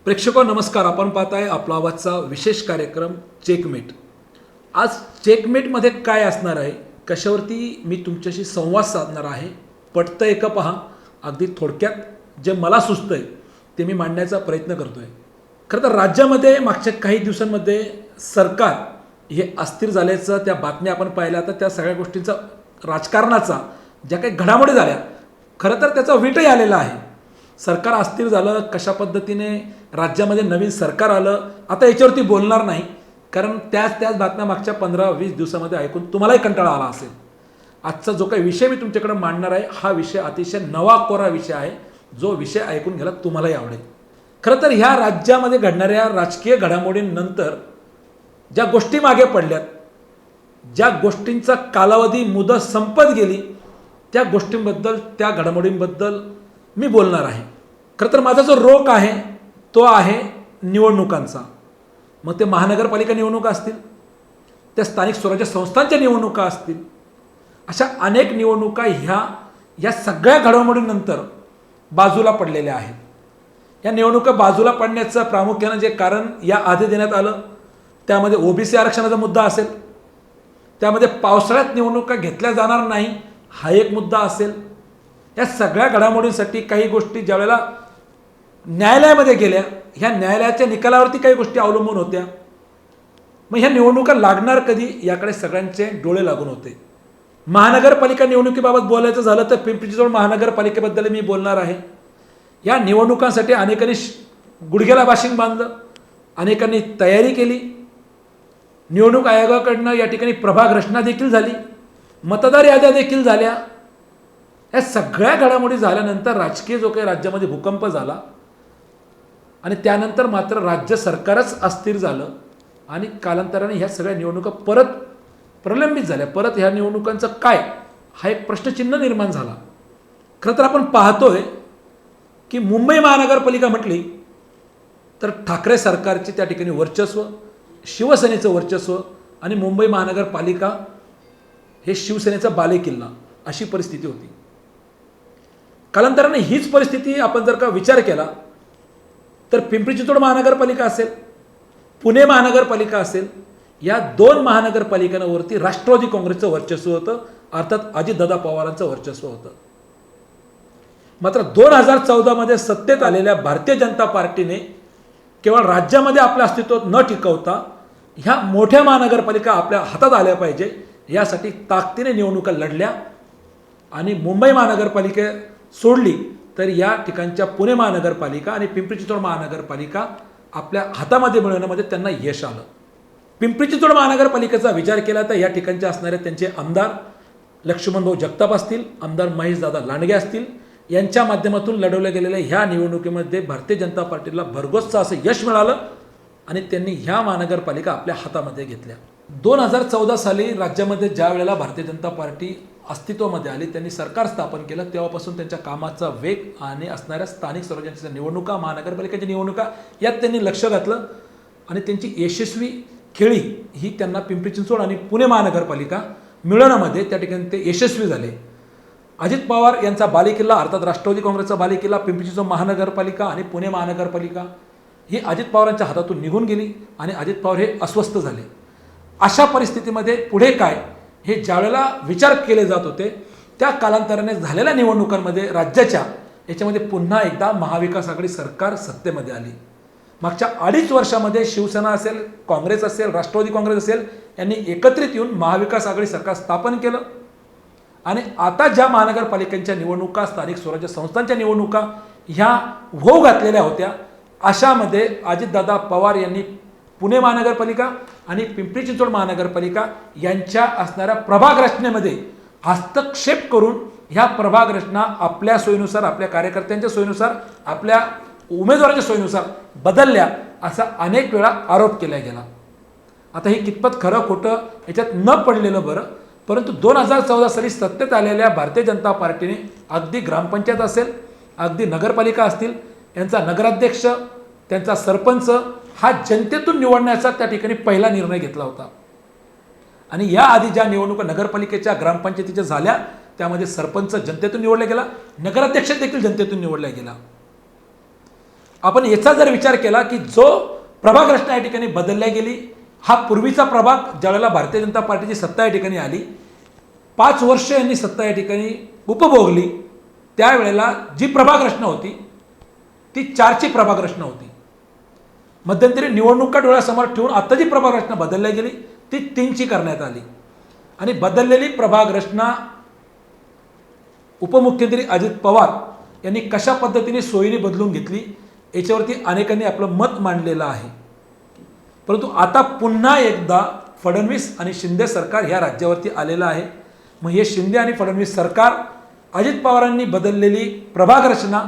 प्रेक्षको नमस्कार. आपण पाहताय आपला आवाजचा विशेष कार्यक्रम चेकमेट. आज चेकमेटमध्ये काय असणार आहे, कशावरती मी तुमच्याशी संवाद साधणार आहे, पटतंय का पहा. अगदी थोडक्यात जे मला सुचतंय ते मी मांडण्याचा प्रयत्न करतोय. खरं तर राज्यामध्ये मागच्या काही दिवसांमध्ये सरकार हे अस्थिर झाल्याचं त्या बातम्या आपण पाहिल्या. तर त्या सगळ्या गोष्टींचा राजकारणाचा ज्या काही घडामोडी झाल्या, खरं तर त्याचा वीटही आलेला आहे. सरकार अस्थिर झालं, कशा पद्धतीने राज्यामध्ये नवीन सरकार आलं, आता याच्यावरती बोलणार नाही, कारण त्याच बातम्या मागच्या 15-20 दिवसामध्ये ऐकून तुम्हालाही कंटाळा आला असेल. आजचा जो काही विषय मी तुमच्याकडे मांडणार आहे, हा विषय अतिशय नवा कोरा विषय आहे, जो विषय ऐकून घ्यायला तुम्हालाही आवडेल. खरं तर ह्या राज्यामध्ये घडणाऱ्या राजकीय घडामोडींनंतर ज्या गोष्टी मागे पडल्यात, ज्या गोष्टींचा कालावधी मुदत संपत गेली, त्या गोष्टींबद्दल, त्या घडामोडींबद्दल मी बोलणार आहे. खरं तर माझा जो रोख आहे तो आहे निवडणुकांचा. मग ते महानगरपालिका निवडणुका असतील, त्या स्थानिक स्वराज्य संस्थांच्या निवडणुका असतील, अशा अनेक निवडणुका ह्या सगळ्या घडामोडींनंतर बाजूला पडलेल्या आहेत. या निवडणुका बाजूला पडण्याचं प्रामुख्यानं जे कारण या आधी देण्यात आलं, त्यामध्ये ओबीसी आरक्षणाचा मुद्दा असेल, त्यामध्ये पावसाळ्यात निवडणुका घेतल्या जाणार नाही हा एक मुद्दा असेल. या सगळ्या घडामोडींसाठी काही गोष्टी ज्यावेळेला न्यायालयामध्ये गेल्या, ह्या न्यायालयाच्या निकालावरती काही गोष्टी अवलंबून होत्या. मग ह्या निवडणुका लागणार कधी, याकडे सगळ्यांचे डोळे लागून होते. महानगरपालिका निवडणुकीबाबत बोलायचं झालं तर पिंपरी चिंचवड महानगरपालिकेबद्दल मी बोलणार आहे. या निवडणुकांसाठी अनेकांनी गुडघ्याला बाशिंग बांधलं, अनेकांनी तयारी केली. निवडणूक आयोगाकडनं या ठिकाणी प्रभाग रचना देखील झाली, मतदार याद्या देखील झाल्या. या सगळ्या घडामोडी झाल्यानंतर राजकीय जो काही राज्यामध्ये भूकंप झाला आणि त्यानंतर मात्र राज्य सरकारच अस्थिर झालं आणि कालांतराने ह्या सगळ्या निवडणुका परत प्रलंबित झाल्या. परत ह्या निवडणुकांचं काय, हा एक प्रश्नचिन्ह निर्माण झाला. खरं तर आपण पाहतोय की मुंबई महानगरपालिका म्हटली तर ठाकरे सरकारचे त्या ठिकाणी वर्चस्व, शिवसेनेचं वर्चस्व आणि मुंबई महानगरपालिका हे शिवसेनेचा बालेकिल्ला, अशी परिस्थिती होती. कालांतराने हीच परिस्थिती आपण जर का विचार केला तर पिंपरी चिंचवड महानगरपालिका असेल, पुणे महानगरपालिका असेल, या दोन महानगरपालिकांवरती राष्ट्रवादी काँग्रेसचं वर्चस्व होतं, अर्थात अजितदादा पवारांचं वर्चस्व होतं. मात्र 2014 मध्ये सत्तेत आलेल्या भारतीय जनता पार्टीने केवळ राज्यामध्ये आपलं अस्तित्व न टिकवता ह्या मोठ्या महानगरपालिका आपल्या हातात आल्या पाहिजे यासाठी ताकदीने निवडणुका लढल्या आणि मुंबई महानगरपालिका सोडली तर या ठिकाणच्या पुणे महानगरपालिका आणि पिंपरी चिंचवड महानगरपालिका आपल्या हातामध्ये मिळवण्यामध्ये त्यांना यश आलं. पिंपरी चिंचवड महानगरपालिकेचा विचार केला तर या ठिकाणचे असणारे त्यांचे आमदार लक्ष्मणभाऊ जगताप असतील, आमदार महेशदादा लांडगे असतील, यांच्या माध्यमातून लढवल्या गेलेल्या ह्या निवडणुकीमध्ये भारतीय जनता पार्टीला भरघोसचं असं यश मिळालं आणि त्यांनी ह्या महानगरपालिका आपल्या हातामध्ये घेतल्या. 2014 साली राज्यामध्ये ज्या वेळेला भारतीय जनता पार्टी अस्तित्वामध्ये आली, त्यांनी सरकार स्थापन केलं, तेव्हापासून त्यांच्या कामाचा वेग आणि असणाऱ्या स्थानिक स्वराज्याच्या निवडणुका, महानगरपालिकेच्या निवडणुका यात त्यांनी लक्ष घातलं आणि त्यांची यशस्वी खेळी ही त्यांना पिंपरी चिंचवड आणि पुणे महानगरपालिका मिळवण्यामध्ये त्या ठिकाणी ते यशस्वी झाले. अजित पवार यांचा बालेकिल्ला, अर्थात राष्ट्रवादी काँग्रेसचा बालेकिल्ला पिंपरी चिंचवड महानगरपालिका आणि पुणे महानगरपालिका ही अजित पवारांच्या हातातून निघून गेली आणि अजित पवार हे अस्वस्थ झाले. अशा परिस्थितीमध्ये पुढे काय, हे ज्यावेळेला विचार केले जात होते, त्या कालांतराने झालेल्या निवडणुकांमध्ये राज्याच्या याच्यामध्ये पुन्हा एकदा महाविकास आघाडी सरकार सत्तेमध्ये आली. मागच्या 2.5 वर्षामध्ये शिवसेना असेल, काँग्रेस असेल, राष्ट्रवादी काँग्रेस असेल, यांनी एकत्रित येऊन महाविकास आघाडी सरकार स्थापन केलं आणि आता ज्या महानगरपालिकांच्या निवडणुका, स्थानिक स्वराज्य संस्थांच्या निवडणुका ह्या होऊ घातलेल्या होत्या, अशामध्ये अजितदादा पवार यांनी पुणे महानगरपालिका आणि पिंपरी चिंचवड महानगरपालिका यांच्या असणाऱ्या प्रभाग रचनेमध्ये हस्तक्षेप करून ह्या प्रभाग रचना आपल्या सोयीनुसार, आपल्या कार्यकर्त्यांच्या सोयीनुसार, आपल्या उमेदवाराच्या सोयीनुसार बदलल्या, असा अनेक वेळा आरोप केला गेला. आता हे कितपत खरं खोटं याच्यात न पडलेलं बरं, परंतु 2014 साली सत्तेत आलेल्या भारतीय जनता पार्टीने अगदी ग्रामपंचायत असेल, अगदी नगरपालिका असतील, यांचा नगराध्यक्ष, त्यांचा सरपंच हा जनतेतून निवडण्याचा त्या ठिकाणी पहिला निर्णय घेतला होता. आणि याआधी ज्या निवडणुका नगरपालिकेच्या, ग्रामपंचायतीच्या झाल्या, त्यामध्ये सरपंच जनतेतून निवडला गेला, नगराध्यक्ष देखील जनतेतून निवडला गेला. आपण याचा जर विचार केला की जो प्रभाग रचना या ठिकाणी बदलल्या गेली, हा पूर्वीचा प्रभाग ज्यावेळेला भारतीय जनता पार्टीची सत्ता या ठिकाणी आली, 5 वर्ष यांनी सत्ता या ठिकाणी उपभोगली, त्यावेळेला जी प्रभाग रचना होती ती 4ची प्रभाग रचना होती. मध्यंतरी निवडणुका डोळ्यासमोर ठेवून आता जी प्रभाग रचना बदलल्या गेली ती 3ची करण्यात आली. आणि बदललेली प्रभाग रचना उपमुख्यमंत्री अजित पवार यांनी कशा पद्धतीने सोयीने बदलून घेतली याच्यावरती अनेकांनी आपलं मत मांडलेलं आहे. परंतु आता पुन्हा एकदा फडणवीस आणि शिंदे सरकार ह्या राज्यावरती आलेलं आहे. मग हे शिंदे आणि फडणवीस सरकार अजित पवारांनी बदललेली प्रभाग रचना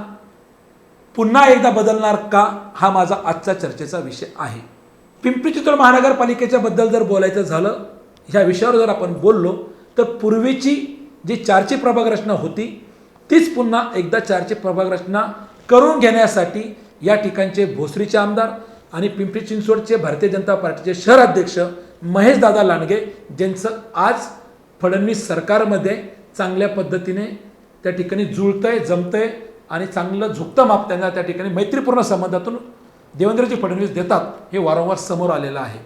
पुन्हा एकदा बदलणार का, हा माझा आजचा चर्चेचा विषय आहे. पिंपरी चिंचवड महानगरपालिकेच्या बद्दल जर बोलायचं झालं, ह्या विषयावर जर आपण बोललो, तर पूर्वीची जी 4ची प्रभाग रचना होती तीच पुन्हा एकदा 4ची प्रभाग रचना करून घेण्यासाठी या ठिकाणचे भोसरीचे आमदार आणि पिंपरी चिंचवडचे भारतीय जनता पार्टीचे शहर अध्यक्ष महेशदादा लांडगे, ज्यांचं आज फडणवीस सरकारमध्ये चांगल्या पद्धतीने त्या ठिकाणी जुळतंय, जमतंय आणि चांगलं झुकतं माप त्यांना त्या ठिकाणी मैत्रीपूर्ण संबंधातून देवेंद्रजी फडणवीस देतात, हे वारंवार समोर आलेलं आहे.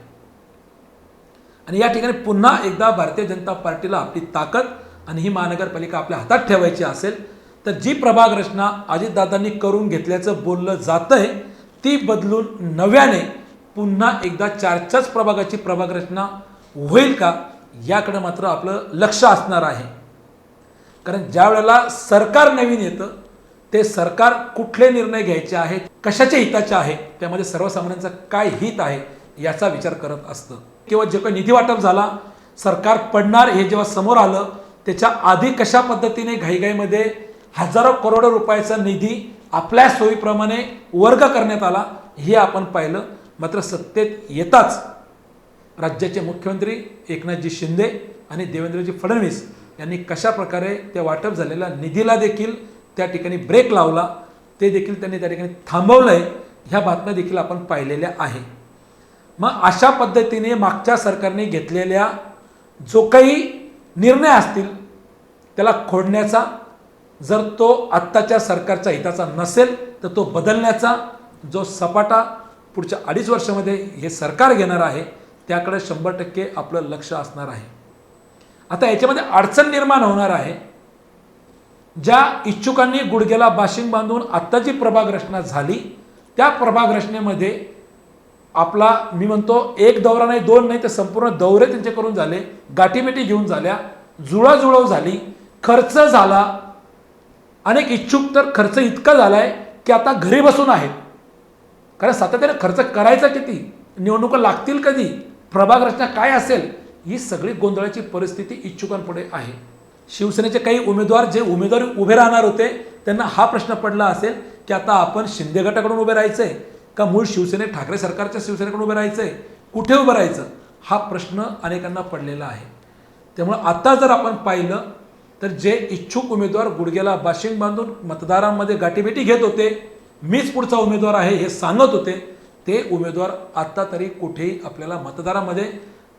आणि या ठिकाणी पुन्हा एकदा भारतीय जनता पार्टीला आपली ताकद आणि ही महानगरपालिका आपल्या हातात ठेवायची असेल तर जी प्रभाग रचना अजितदादांनी करून घेतल्याचं बोललं जातंय ती बदलून नव्याने पुन्हा एकदा 4च्याच प्रभागाची प्रभाग रचना होईल का, याकडे मात्र आपलं लक्ष असणार आहे. कारण ज्या वेळेला सरकार नवीन येतं ते सरकार कुठले निर्णय घ्यायचे आहेत, कशाच्या हिताचे आहे, त्यामध्ये सर्वसामान्यांचं काय हित आहे याचा विचार करत असतं. किंवा जे काही निधी वाटप झाला, सरकार पडणार हे जेव्हा समोर आलं, त्याच्या आधी कशा पद्धतीने घाईघाईमध्ये हजारो करोडो रुपयाचा निधी आपल्या सोयीप्रमाणे वर्ग करण्यात आला हे आपण पाहिलं. मात्र सत्तेत येताच राज्याचे मुख्यमंत्री एकनाथजी शिंदे आणि देवेंद्रजी फडणवीस यांनी कशा प्रकारे त्या वाटप झालेल्या निधीला देखील त्या ठिकाणी ब्रेक लावला, ते देखील त्यांनी त्या ठिकाणी थांबवलंय, ह्या बातम्या देखील आपण पाहिलेल्या आहे. मग अशा पद्धतीने मागच्या सरकारने घेतलेल्या जो काही निर्णय असतील त्याला खोडण्याचा, जर तो आत्ताच्या सरकारच्या हिताचा नसेल तर तो बदलण्याचा जो सपाटा पुढच्या 2.5 वर्षामध्ये हे सरकार घेणार आहे त्याकडे 100% आपलं लक्ष असणार आहे. आता याच्यामध्ये अडचण निर्माण होणार आहे. ज्या इच्छुकांनी गुडघ्याला बाशिंग बांधून आत्ताची प्रभाग रचना झाली त्या प्रभाग रचनेमध्ये आपला मी म्हणतो एक दौरा नाही, 2 नाही, तर संपूर्ण दौरे त्यांचे करून झाले, गाठीमेटी घेऊन झाल्या, जुळाजुळव झाली, खर्च झाला. अनेक इच्छुक तर खर्च इतका झालाय की आता घरी बसून आहेत. कारण सातत्याने खर्च करायचा किती, निवडणुका लागतील कधी, प्रभाग रचना काय असेल, ही सगळी गोंधळाची परिस्थिती इच्छुकांपुढे आहे. शिवसेनेचे काही उमेदवार जे उमेदवार उभे राहणार होते त्यांना हा प्रश्न पडला असेल की आता आपण शिंदे गटाकडून उभे राहायचंय का मूळ शिवसेने ठाकरे सरकारच्या शिवसेनेकडून उभे राहायचंय, कुठे उभं राहायचं, हा प्रश्न अनेकांना पडलेला आहे. त्यामुळे आता जर आपण पाहिलं तर जे इच्छुक उमेदवार गुडघ्याला बाशिंग बांधून मतदारांमध्ये गाठीभेटी घेत होते, मीच पुढचा उमेदवार आहे हे सांगत होते, ते उमेदवार आता तरी कुठेही आपल्याला मतदारांमध्ये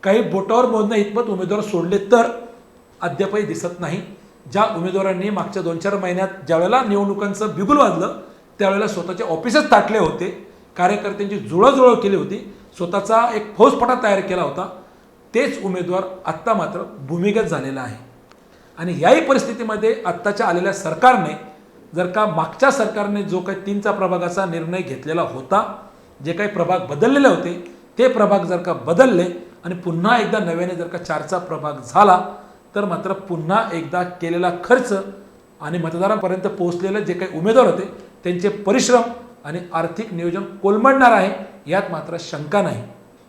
काही बोटावर मोजण्या इतपत उमेदवार सोडले तर अद्यापही दिसत नाही. ज्या उमेदवारांनी मागच्या 2-4 महिन्यात ज्यावेळेला निवडणुकांचं बिगुल वाजलं त्यावेळेला स्वतःचे ऑफिसच ताटले होते, कार्यकर्त्यांची जुळवाजुळव केली होती, स्वतःचा एक फौजफाटा तयार केला होता, तेच उमेदवार आत्ता मात्र भूमिगत झालेला आहे. आणि याही परिस्थितीमध्ये आत्ताच्या आलेल्या सरकारने जर का मागच्या सरकारने जो काही 3चा प्रभागाचा निर्णय घेतलेला होता, जे काही प्रभाग बदललेले होते ते प्रभाग जर का बदलले आणि पुन्हा एकदा नव्याने जर का 4चा प्रभाग झाला तर मात्र पुन्हा एकदा केलेला खर्च आणि मतदारांपर्यंत पोहोचलेले जे काही उमेदवार होते त्यांचे परिश्रम आणि आर्थिक नियोजन कोलमडणार आहे, यात मात्र शंका नाही.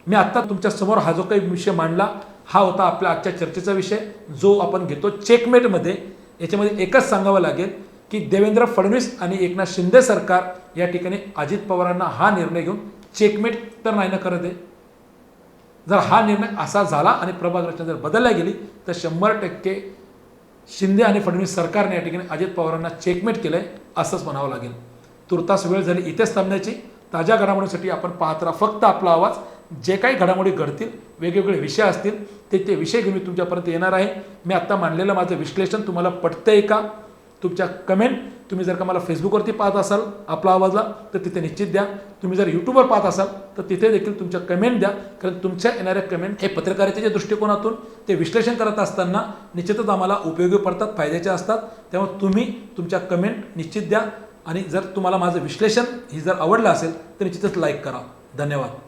मी आत्ता तुमच्या समोर हा जो काही विषय मांडला हा होता आपल्या आजच्या चर्चेचा विषय, जो आपण घेतो चेकमेटमध्ये. याच्यामध्ये एकच सांगावं लागेल की देवेंद्र फडणवीस आणि एकनाथ शिंदे सरकार या ठिकाणी अजित पवारांना हा निर्णय घेऊन चेकमेट तर नाही ना करत आहे. जर हा निर्णय असा झाला आणि प्रभाग रचना जर बदलल्या गेली तर 100% शिंदे आणि फडणवीस सरकारने या ठिकाणी अजित पवारांना चेकमेट केलंय असंच म्हणावं लागेल. तुर्तास वेळ झाली इथेच थांबण्याची. ताज्या घडामोडींसाठी आपण पाहत राहा फक्त आपला आवाज. जे काही घडामोडी घडतील, वेगवेगळे विषय असतील, ते विषय घेऊन मी तुमच्यापर्यंत येणार आहे. मी आत्ता मांडलेलं माझं विश्लेषण तुम्हाला पटतंय का? तुमच्या कमेंट तुम्ही जर का मला फेसबुकवरती पाहत असाल आपला आवाजला तर तिथे निश्चित द्या. तुम्ही जर यूट्यूबवर पाहत असाल तर तिथे देखील तुमच्या कमेंट द्या, कारण तुमच्या येणाऱ्या कमेंट हे पत्रकारितेच्या दृष्टिकोनातून ते विश्लेषण करत असताना निश्चितच आम्हाला उपयोगी पडतात, फायद्याचे असतात. त्यामुळे तुम्ही तुमच्या कमेंट निश्चित द्या आणि जर तुम्हाला माझं विश्लेषण ही जर आवडलं असेल तर निश्चितच लाईक करा. धन्यवाद.